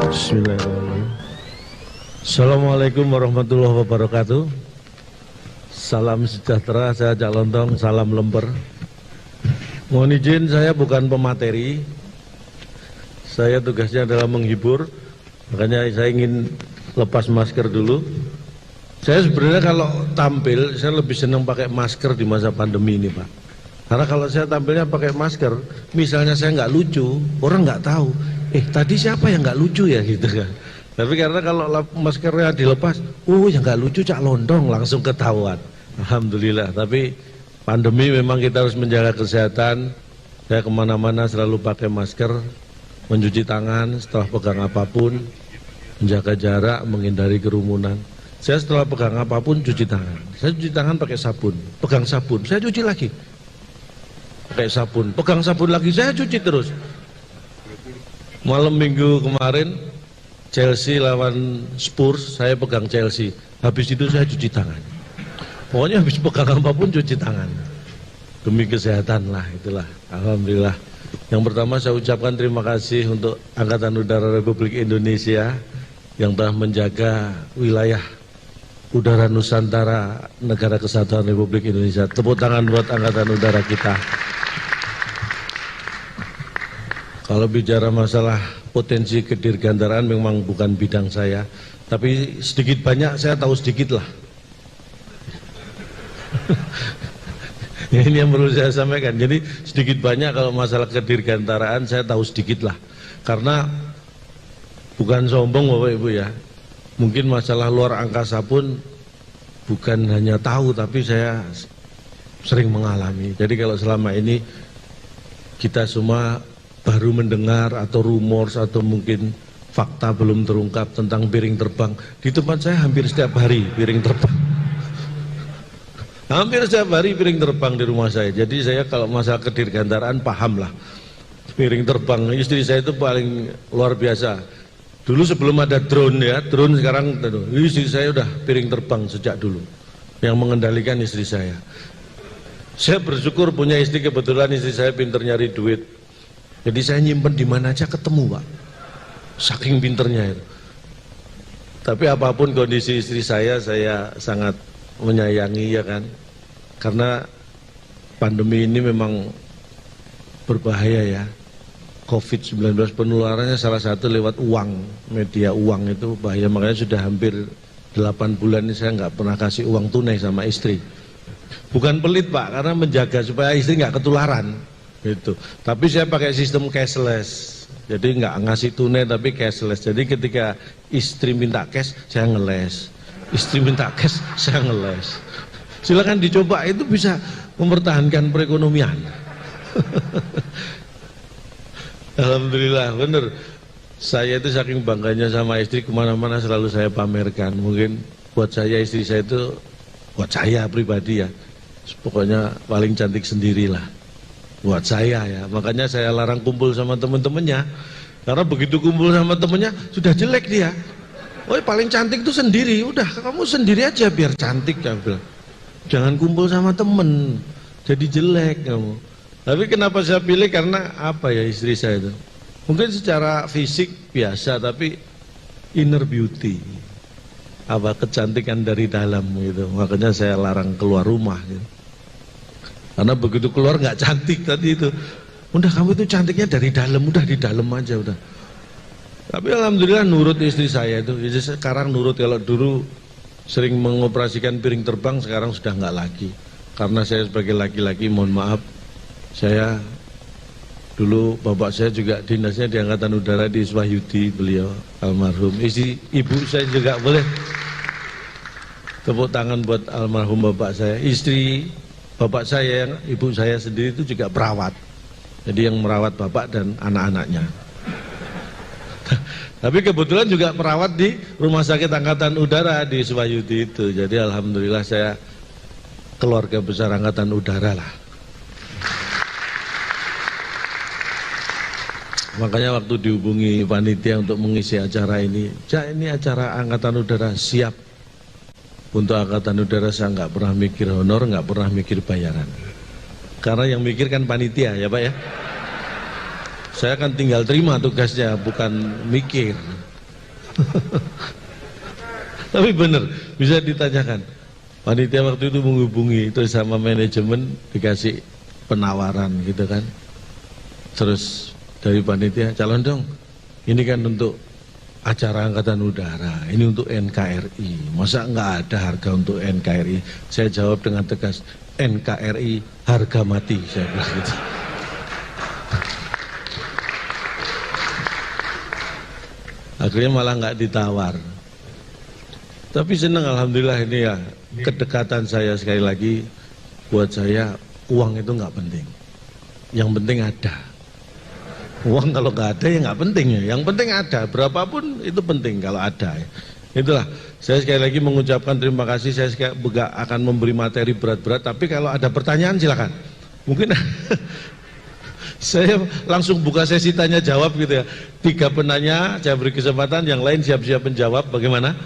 Bismillahirrahmanirrahim. Assalamualaikum warahmatullahi wabarakatuh. Salam sejahtera, saya Cak Lontong, salam lemper. Mohon izin, saya bukan pemateri. Saya tugasnya adalah menghibur. Makanya saya ingin lepas masker dulu. Saya sebenarnya kalau tampil, saya lebih senang pakai masker di masa pandemi ini, Pak. Karena kalau saya tampilnya pakai masker, misalnya saya nggak lucu, orang nggak tahu. Tadi siapa yang nggak lucu ya gitu kan. Tapi karena kalau maskernya dilepas, yang nggak lucu Cak Lontong, langsung ketahuan. Alhamdulillah. Tapi pandemi memang kita harus menjaga kesehatan. Saya kemana-mana selalu pakai masker, mencuci tangan setelah pegang apapun, menjaga jarak, menghindari kerumunan. Saya setelah pegang apapun cuci tangan. Saya cuci tangan pakai sabun, pegang sabun, saya cuci lagi. Pakai sabun, pegang sabun lagi, saya cuci terus. Malam minggu kemarin Chelsea lawan Spurs, saya pegang Chelsea. Habis itu saya cuci tangan. Pokoknya habis pegang apapun cuci tangan. Demi kesehatan lah, itulah. Alhamdulillah. Yang pertama saya ucapkan terima kasih untuk Angkatan Udara Republik Indonesia yang telah menjaga wilayah udara Nusantara, Negara Kesatuan Republik Indonesia. Tepuk tangan buat Angkatan Udara kita. Kalau bicara masalah potensi kedirgantaraan memang bukan bidang saya, tapi sedikit banyak saya tahu sedikit lah. Ini yang perlu saya sampaikan. Jadi sedikit banyak kalau masalah kedirgantaraan saya tahu sedikit lah. Karena bukan sombong Bapak Ibu ya, mungkin masalah luar angkasa pun bukan hanya tahu, tapi saya sering mengalami. Jadi kalau selama ini kita semua baru mendengar atau rumor atau mungkin fakta belum terungkap tentang piring terbang. Di tempat saya hampir setiap hari piring terbang. Hampir setiap hari piring terbang di rumah saya. Jadi saya kalau masalah kedirgantaraan paham lah. Piring terbang, istri saya itu paling luar biasa. Dulu sebelum ada drone ya, drone sekarang istri saya udah piring terbang sejak dulu. Yang mengendalikan istri saya. Saya bersyukur punya istri, kebetulan istri saya pinter nyari duit. Jadi saya nyimpen di mana aja ketemu, Pak. Saking pinternya itu. Tapi apapun kondisi istri saya sangat menyayangi ya kan. Karena pandemi ini memang berbahaya ya. COVID-19 penularannya salah satu lewat uang, media uang itu bahaya. Makanya sudah hampir 8 bulan ini saya nggak pernah kasih uang tunai sama istri. Bukan pelit Pak, karena menjaga supaya istri nggak ketularan. Gitu. Tapi saya pakai sistem cashless, jadi nggak ngasih tunai tapi cashless. Jadi ketika istri minta cash, saya ngeles. Istri minta cash, saya ngeles. Silakan dicoba, itu bisa mempertahankan perekonomian. Alhamdulillah, bener. Saya itu saking bangganya sama istri, kemana-mana selalu saya pamerkan. Mungkin buat saya istri saya itu, buat saya pribadi ya, pokoknya paling cantik sendirilah. Buat saya ya, makanya saya larang kumpul sama temen-temennya. Karena begitu kumpul sama temennya sudah jelek dia. Paling cantik itu sendiri, udah kamu sendiri aja biar cantik ya bilang. Jangan kumpul sama temen, jadi jelek kamu. Tapi kenapa saya pilih, karena apa ya, istri saya itu mungkin secara fisik biasa, tapi inner beauty, apa kecantikan dari dalam gitu. Makanya saya larang keluar rumah gitu. Karena begitu keluar nggak cantik tadi itu. Udah kamu itu cantiknya dari dalam, udah di dalam aja udah. Tapi alhamdulillah nurut istri saya itu. Jadi sekarang nurut, kalau dulu sering mengoperasikan piring terbang, sekarang sudah nggak lagi. Karena saya sebagai laki-laki, mohon maaf, saya dulu bapak saya juga dinasnya di Angkatan Udara di Swahyudi, beliau almarhum. Ibu saya juga boleh tepuk tangan buat almarhum bapak saya. Istri bapak saya, yang ibu saya sendiri itu juga perawat. Jadi yang merawat bapak dan anak-anaknya. Tapi kebetulan juga perawat di Rumah Sakit Angkatan Udara di Swahyudi itu. Jadi alhamdulillah saya keluarga besar Angkatan Udara lah. Makanya waktu dihubungi panitia untuk mengisi acara ini, Cak, ini acara Angkatan Udara, siap. Untuk Angkatan Udara saya nggak pernah mikir honor, nggak pernah mikir bayaran. Karena yang mikir kan panitia ya Pak ya. Saya kan tinggal terima tugasnya, bukan mikir. Tapi benar, bisa ditanyakan. Panitia waktu itu menghubungi terus sama manajemen dikasih penawaran gitu kan. Terus dari panitia, calon dong, ini kan untuk acara Angkatan Udara, ini untuk NKRI, masa nggak ada harga untuk NKRI? Saya jawab dengan tegas, NKRI harga mati, saya bilang gitu. Akhirnya malah nggak ditawar. Tapi senang alhamdulillah ini ya, kedekatan saya sekali lagi, buat saya uang itu nggak penting. Yang penting ada. Uang kalau nggak ada ya nggak penting ya. Yang penting ada, berapapun itu penting kalau ada. Ya. Itulah, saya sekali lagi mengucapkan terima kasih. Saya juga akan memberi materi berat-berat. Tapi kalau ada pertanyaan silakan. Mungkin saya langsung buka sesi tanya jawab gitu ya. 3 penanya, saya beri kesempatan. Yang lain siap-siap menjawab. Bagaimana?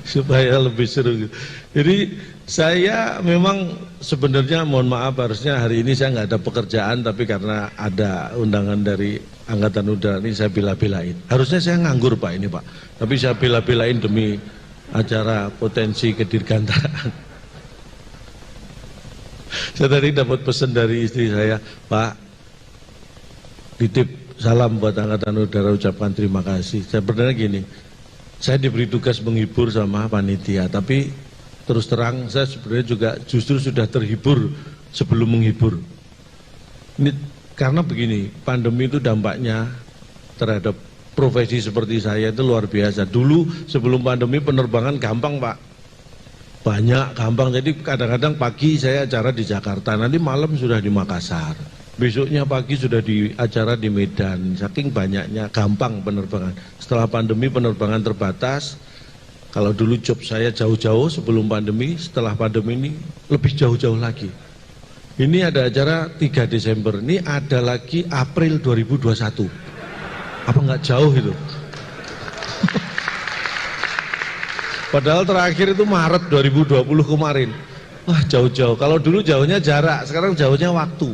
Supaya lebih seru gitu. Jadi saya memang sebenarnya mohon maaf, harusnya hari ini saya nggak ada pekerjaan, tapi karena ada undangan dari Angkatan Udara ini saya bela-belain. Harusnya saya nganggur Pak ini Pak, tapi saya bela-belain demi acara potensi kedirgantaraan. Saya tadi dapat pesan dari istri saya, Pak, titip salam buat Angkatan Udara, ucapkan terima kasih. Saya benar gini, saya diberi tugas menghibur sama panitia, tapi terus terang saya sebenarnya juga justru sudah terhibur sebelum menghibur. Ini karena begini, pandemi itu dampaknya terhadap profesi seperti saya itu luar biasa. Dulu sebelum pandemi penerbangan gampang Pak, banyak gampang. Jadi kadang-kadang pagi saya acara di Jakarta, nanti malam sudah di Makassar, besoknya pagi sudah di acara di Medan. Saking banyaknya gampang penerbangan. Setelah pandemi penerbangan terbatas. Kalau dulu job saya jauh-jauh sebelum pandemi, setelah pandemi ini lebih jauh-jauh lagi. Ini ada acara 3 Desember, ini ada lagi April 2021. Apa nggak jauh itu? Padahal terakhir itu Maret 2020 kemarin. Wah jauh-jauh, kalau dulu jauhnya jarak, sekarang jauhnya waktu.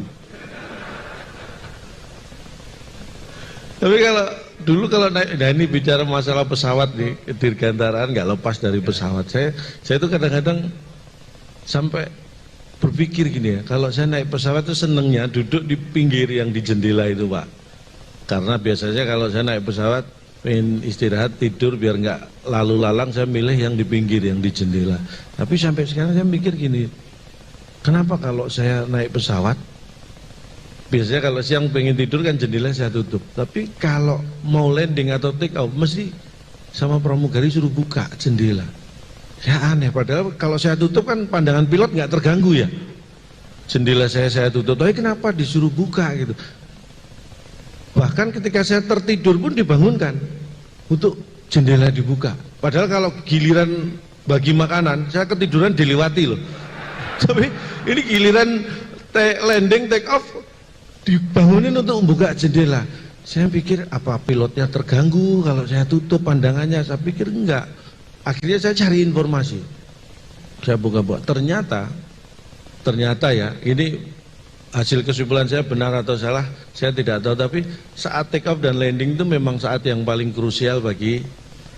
Tapi kalau dulu kalau naik, nah ini bicara masalah pesawat nih, dirgantaraan nggak lepas dari pesawat. Saya itu kadang-kadang sampai berpikir gini ya, kalau saya naik pesawat itu senengnya duduk di pinggir yang di jendela itu Pak. Karena biasanya kalau saya naik pesawat pengen istirahat tidur biar nggak lalu lalang, saya milih yang di pinggir yang di jendela. Tapi sampai sekarang saya mikir gini, kenapa kalau saya naik pesawat biasanya kalau siang pengen tidur kan jendela saya tutup, tapi kalau mau landing atau take off mesti sama pramugari suruh buka jendela. Ya aneh, padahal kalau saya tutup kan pandangan pilot nggak terganggu ya. Jendela saya tutup, tapi kenapa disuruh buka gitu. Bahkan ketika saya tertidur pun dibangunkan untuk jendela dibuka. Padahal kalau giliran bagi makanan saya ketiduran dilewati loh. Tapi ini giliran landing take off dibangunin untuk membuka jendela. Saya pikir apa pilotnya terganggu kalau saya tutup pandangannya. Saya pikir enggak. Akhirnya saya cari informasi. Saya buka-buka. Ternyata ya, ini hasil kesimpulan saya benar atau salah saya tidak tahu. Tapi saat take off dan landing itu memang saat yang paling krusial bagi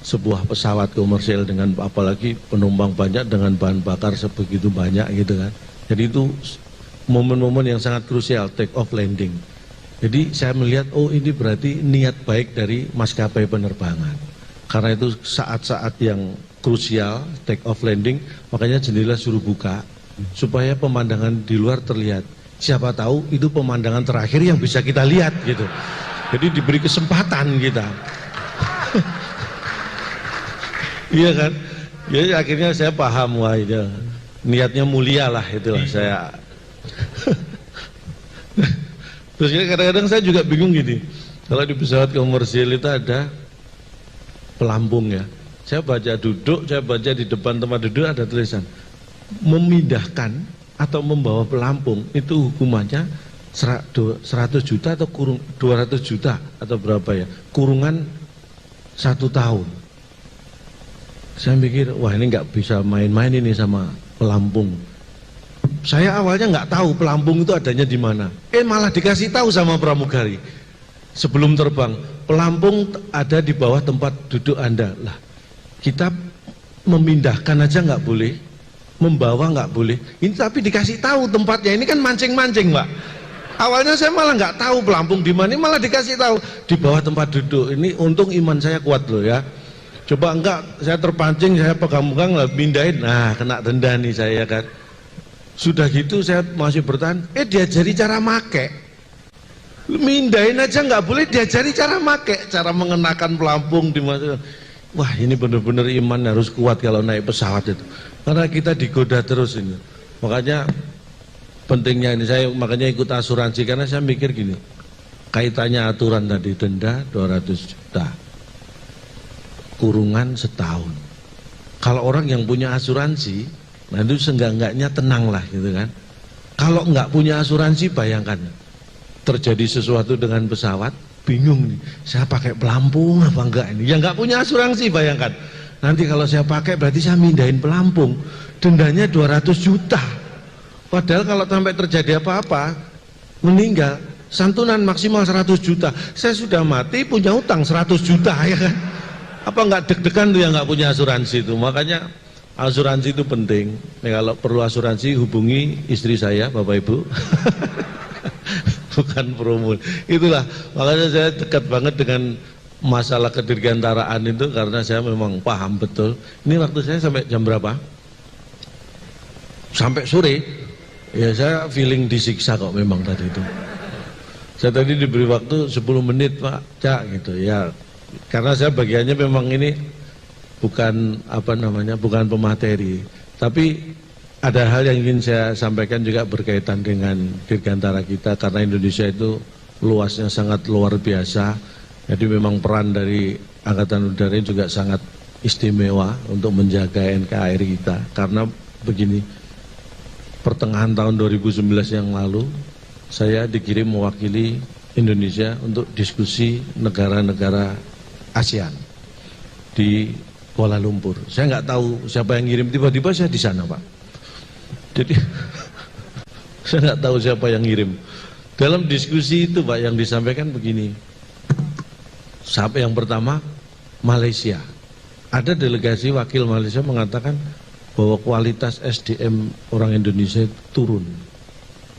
sebuah pesawat komersial, dengan apalagi penumpang banyak dengan bahan bakar sebegitu banyak gitu kan. Jadi itu momen-momen yang sangat krusial, take off landing. Jadi saya melihat, oh ini berarti niat baik dari maskapai penerbangan. Karena itu saat-saat yang krusial, take off landing, makanya jendela suruh buka supaya pemandangan di luar terlihat. Siapa tahu itu pemandangan terakhir yang bisa kita lihat gitu. Jadi diberi kesempatan kita. Iya kan? Ya akhirnya saya paham, wah itu niatnya mulia lah itulah saya. Terus kadang-kadang saya juga bingung gini, kalau di pesawat komersial itu ada pelampung ya, saya baca duduk, saya baca di depan tempat duduk ada tulisan memindahkan atau membawa pelampung itu hukumannya 100 juta atau 200 juta atau berapa ya, kurungan 1 tahun. Saya mikir wah ini nggak bisa main-main ini sama pelampung. Saya awalnya nggak tahu pelampung itu adanya di mana. Malah dikasih tahu sama pramugari sebelum terbang. pelampung ada di bawah tempat duduk Anda. Lah, kita memindahkan aja nggak boleh, membawa nggak boleh. Ini tapi dikasih tahu tempatnya. Ini kan mancing-mancing, Pak. Awalnya saya malah nggak tahu pelampung di mana, malah dikasih tahu di bawah tempat duduk. Ini untung iman saya kuat loh ya. Coba enggak, saya terpancing, saya pegang-pegang lah, pindahin, nah kena denda nih saya kan. Sudah gitu saya masih bertahan, diajari cara make. Mindahin aja nggak boleh, diajari cara make, cara mengenakan pelampung dimasukkan. Wah ini benar-benar iman harus kuat kalau naik pesawat itu. Karena kita digoda terus ini. Makanya pentingnya ini saya makanya ikut asuransi karena saya mikir gini. Kaitannya aturan tadi denda 200 juta. Kurungan setahun. Kalau orang yang punya asuransi, nah itu seenggak-enggaknya tenang lah gitu kan. Kalau nggak punya asuransi bayangkan terjadi sesuatu dengan pesawat, bingung nih, saya pakai pelampung apa enggak ini? Yang nggak punya asuransi bayangkan. Nanti kalau saya pakai berarti saya mindahin pelampung, dendanya 200 juta. Padahal kalau sampai terjadi apa-apa, meninggal, santunan maksimal 100 juta. Saya sudah mati punya utang 100 juta ya kan. Apa nggak deg-degan tuh yang nggak punya asuransi itu? Makanya asuransi itu penting. Nah, kalau perlu asuransi hubungi istri saya, Bapak Ibu. Bukan promo. Itulah makanya saya dekat banget dengan masalah kedirgantaraan itu karena saya memang paham betul. Ini waktu saya sampai jam berapa? Sampai sore. Ya saya feeling disiksa kok memang tadi itu. Saya tadi diberi waktu 10 menit Pak, Cak gitu ya. Karena saya bagiannya memang ini bukan apa namanya, bukan pemateri, tapi ada hal yang ingin saya sampaikan juga berkaitan dengan dirgantara kita karena Indonesia itu luasnya sangat luar biasa. Jadi memang peran dari Angkatan Udara juga sangat istimewa untuk menjaga NKRI kita. Karena begini, pertengahan tahun 2019 yang lalu saya dikirim mewakili Indonesia untuk diskusi negara-negara ASEAN di Kuala Lumpur. Saya nggak tahu siapa yang ngirim, tiba-tiba saya di sana Pak. Jadi saya nggak tahu siapa yang ngirim. Dalam diskusi itu Pak yang disampaikan begini. Siapa yang pertama? Malaysia. Ada delegasi wakil Malaysia mengatakan bahwa kualitas SDM orang Indonesia turun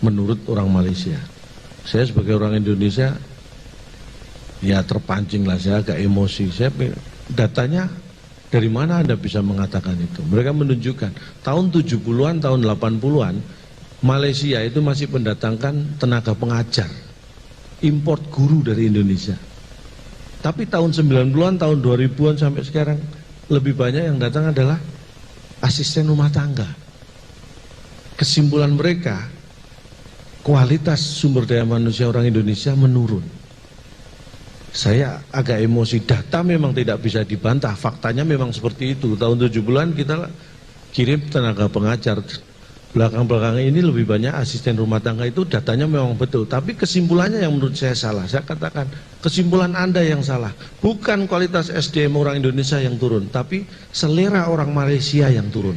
menurut orang Malaysia. Saya sebagai orang Indonesia ya terpancing lah, saya agak emosi. Saya datanya dari mana Anda bisa mengatakan itu? Mereka menunjukkan tahun 70-an, tahun 80-an Malaysia itu masih mendatangkan tenaga pengajar, import guru dari Indonesia. Tapi tahun 90-an, tahun 2000-an sampai sekarang lebih banyak yang datang adalah asisten rumah tangga. Kesimpulan mereka, kualitas sumber daya manusia orang Indonesia menurun. Saya agak emosi, data memang tidak bisa dibantah, faktanya memang seperti itu. Tahun 70-an kita kirim tenaga pengajar, belakang-belakang ini lebih banyak asisten rumah tangga, itu datanya memang betul. Tapi kesimpulannya yang menurut saya salah. Saya katakan, kesimpulan Anda yang salah. Bukan kualitas SDM orang Indonesia yang turun, tapi selera orang Malaysia yang turun.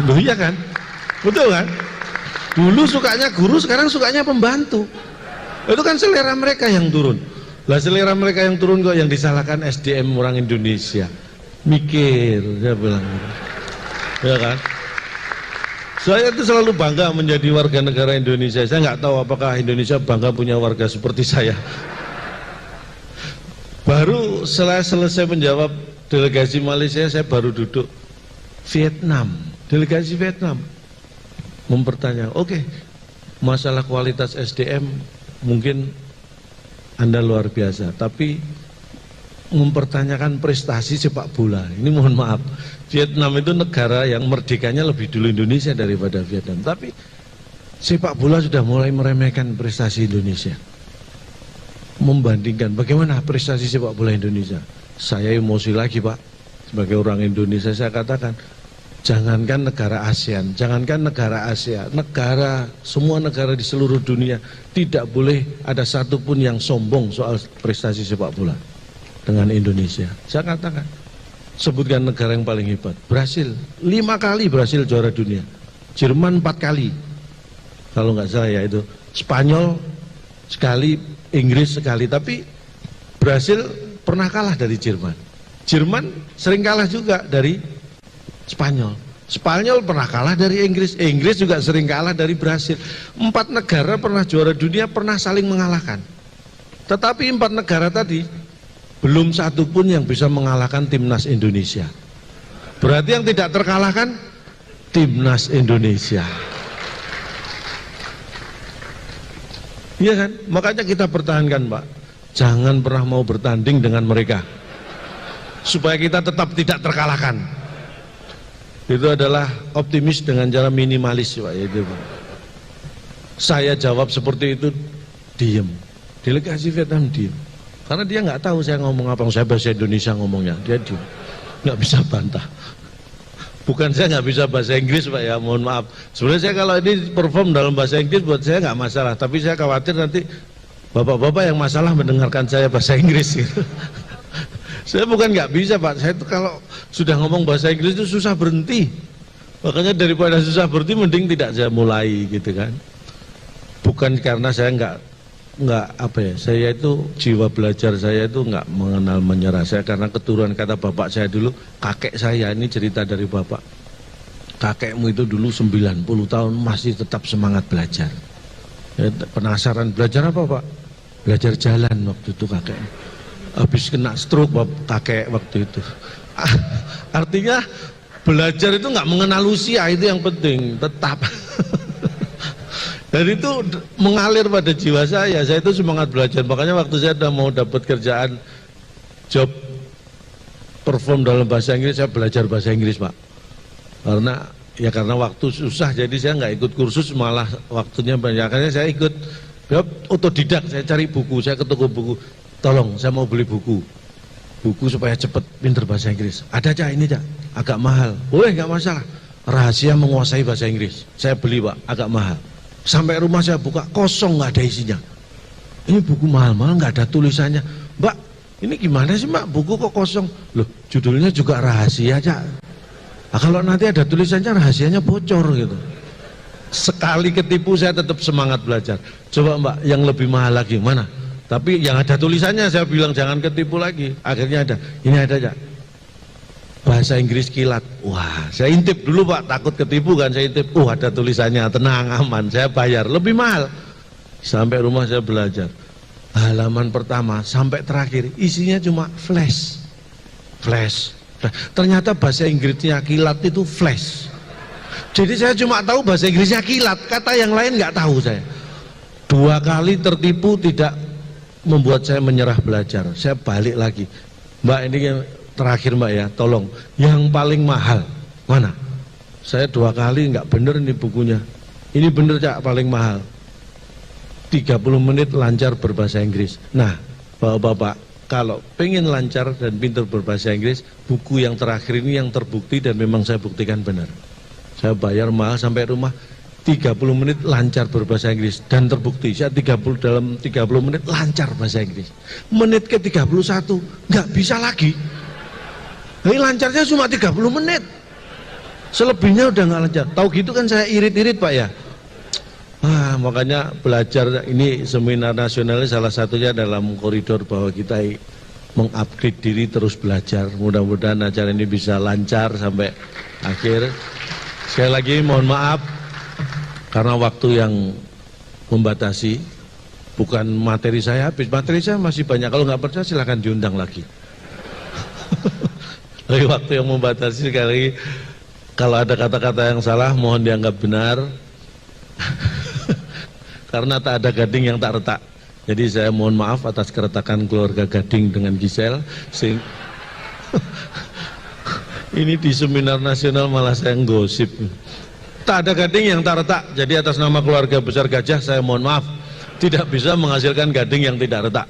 Loh iya kan? Betul kan? Dulu sukanya guru, sekarang sukanya pembantu. Itu kan selera mereka yang turun. Lah selera mereka yang turun kok yang disalahkan SDM orang Indonesia. Mikir, saya bilang. Ya kan? Saya itu selalu bangga menjadi warga negara Indonesia. Saya nggak tahu apakah Indonesia bangga punya warga seperti saya. Baru selesai menjawab delegasi Malaysia, saya baru duduk Vietnam. Delegasi Vietnam mempertanyakan, oke, masalah kualitas SDM mungkin Anda luar biasa, tapi mempertanyakan prestasi sepak bola, ini mohon maaf, Vietnam itu negara yang merdekanya lebih dulu Indonesia daripada Vietnam, tapi sepak bola sudah mulai meremehkan prestasi Indonesia, membandingkan bagaimana prestasi sepak bola Indonesia. Saya emosi lagi Pak, sebagai orang Indonesia saya katakan, jangankan negara ASEAN, jangankan negara Asia, semua negara di seluruh dunia tidak boleh ada satupun yang sombong soal prestasi sepak bola dengan Indonesia. Saya katakan, sebutkan negara yang paling hebat. Brasil, 5 kali Brasil juara dunia, Jerman 4 kali, kalau nggak salah ya itu, Spanyol sekali, Inggris sekali. Tapi Brasil pernah kalah dari Jerman. Jerman sering kalah juga dari Spanyol. Spanyol pernah kalah dari Inggris. Inggris juga sering kalah dari Brasil. 4 negara pernah juara dunia, pernah saling mengalahkan. Tetapi 4 negara tadi belum satu pun yang bisa mengalahkan timnas Indonesia. Berarti yang tidak terkalahkan timnas Indonesia. Iya kan? Makanya kita pertahankan, Pak. Jangan pernah mau bertanding dengan mereka, supaya kita tetap tidak terkalahkan. Itu adalah optimis dengan cara minimalis, Pak. Itu, Pak. Saya jawab seperti itu, diem. Delegasi Vietnam diem. Karena dia nggak tahu saya ngomong apa. Saya bahasa Indonesia ngomongnya, dia diem. Nggak bisa bantah. Bukan saya nggak bisa bahasa Inggris, Pak, ya, mohon maaf. Sebenarnya saya kalau ini perform dalam bahasa Inggris buat saya nggak masalah. Tapi saya khawatir nanti bapak-bapak yang masalah mendengarkan saya bahasa Inggris gitu. Saya bukan nggak bisa, Pak. Saya itu kalau sudah ngomong bahasa Inggris itu susah berhenti. Makanya daripada susah berhenti, mending tidak saya mulai gitu kan. Bukan karena saya nggak apa ya. Saya itu jiwa belajar saya itu nggak mengenal menyerah. Saya karena keturunan, kata bapak saya dulu, kakek saya ini cerita dari bapak. Kakekmu itu dulu 90 tahun masih tetap semangat belajar. Ya, penasaran belajar apa, Pak? Belajar jalan waktu itu kakek. Habis kena stroke kakek waktu itu. Artinya belajar itu nggak mengenal usia, itu yang penting, tetap. Dan itu mengalir pada jiwa saya itu semangat belajar. Makanya waktu saya udah mau dapat kerjaan, job perform dalam bahasa Inggris, saya belajar bahasa Inggris, Pak. Karena waktu susah, jadi saya nggak ikut kursus, malah waktunya banyak. Akhirnya saya ikut otodidak, saya cari buku, saya ke toko buku. Tolong, saya mau beli buku supaya cepat pinter bahasa Inggris. Ada, Cak, ini, Cak, agak mahal. Boleh, nggak masalah. Rahasia menguasai bahasa Inggris. Saya beli, Pak, agak mahal. Sampai rumah saya buka, kosong, nggak ada isinya. Ini buku mahal-mahal, nggak ada tulisannya. Mbak, ini gimana sih, Mbak, buku kok kosong? Loh, judulnya juga rahasia, Cak. Nah, kalau nanti ada tulisannya, rahasianya bocor gitu. Sekali ketipu, saya tetap semangat belajar. Coba, Mbak, yang lebih mahal lagi, mana? Tapi yang ada tulisannya, saya bilang jangan ketipu lagi. Akhirnya ada, ini ada, Cak, bahasa Inggris kilat. Wah, saya intip dulu, Pak, takut ketipu kan, saya intip. Ada tulisannya, tenang, aman, saya bayar, lebih mahal. Sampai rumah saya belajar. Halaman pertama sampai terakhir isinya cuma flash. Ternyata bahasa Inggrisnya kilat itu flash. Jadi saya cuma tahu bahasa Inggrisnya kilat, kata yang lain nggak tahu saya. 2 kali tertipu, tidak membuat saya menyerah belajar. Saya balik lagi, Mbak, ini yang terakhir, Mbak, ya, tolong yang paling mahal mana? Saya 2 kali nggak bener ini bukunya. Ini bener, Cak, paling mahal. 30 menit lancar berbahasa Inggris. Nah, Bapak-bapak, kalau pengen lancar dan pintar berbahasa Inggris, buku yang terakhir ini yang terbukti dan memang saya buktikan benar. Saya bayar mahal, sampai rumah 30 menit lancar berbahasa Inggris, dan terbukti saya dalam 30 menit lancar bahasa Inggris. Menit ke 31 nggak bisa lagi. Ini lancarnya cuma 30 menit, selebihnya udah nggak lancar. Tahu gitu kan saya irit-irit, Pak, ya. Makanya belajar ini, seminar nasional salah satunya dalam koridor bahwa kita mengupgrade diri, terus belajar. Mudah-mudahan acara ini bisa lancar sampai akhir. Sekali lagi mohon maaf karena waktu yang membatasi. Bukan materi saya habis, materi saya masih banyak. Kalau nggak percaya silahkan diundang lagi. Tapi waktu yang membatasi, sekali lagi kalau ada kata-kata yang salah mohon dianggap benar. Karena tak ada gading yang tak retak. Jadi saya mohon maaf atas keretakan keluarga Gading dengan Gisel. Ini di seminar nasional malah saya gosip. Tak ada gading yang tak retak. Jadi atas nama keluarga besar Gajah saya mohon maaf, tidak bisa menghasilkan gading yang tidak retak.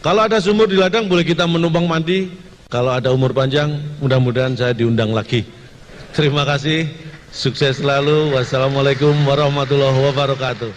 Kalau ada sumur di ladang boleh kita menumpang mandi. Kalau ada umur panjang mudah-mudahan saya diundang lagi. Terima kasih, sukses selalu. Wassalamualaikum warahmatullahi wabarakatuh.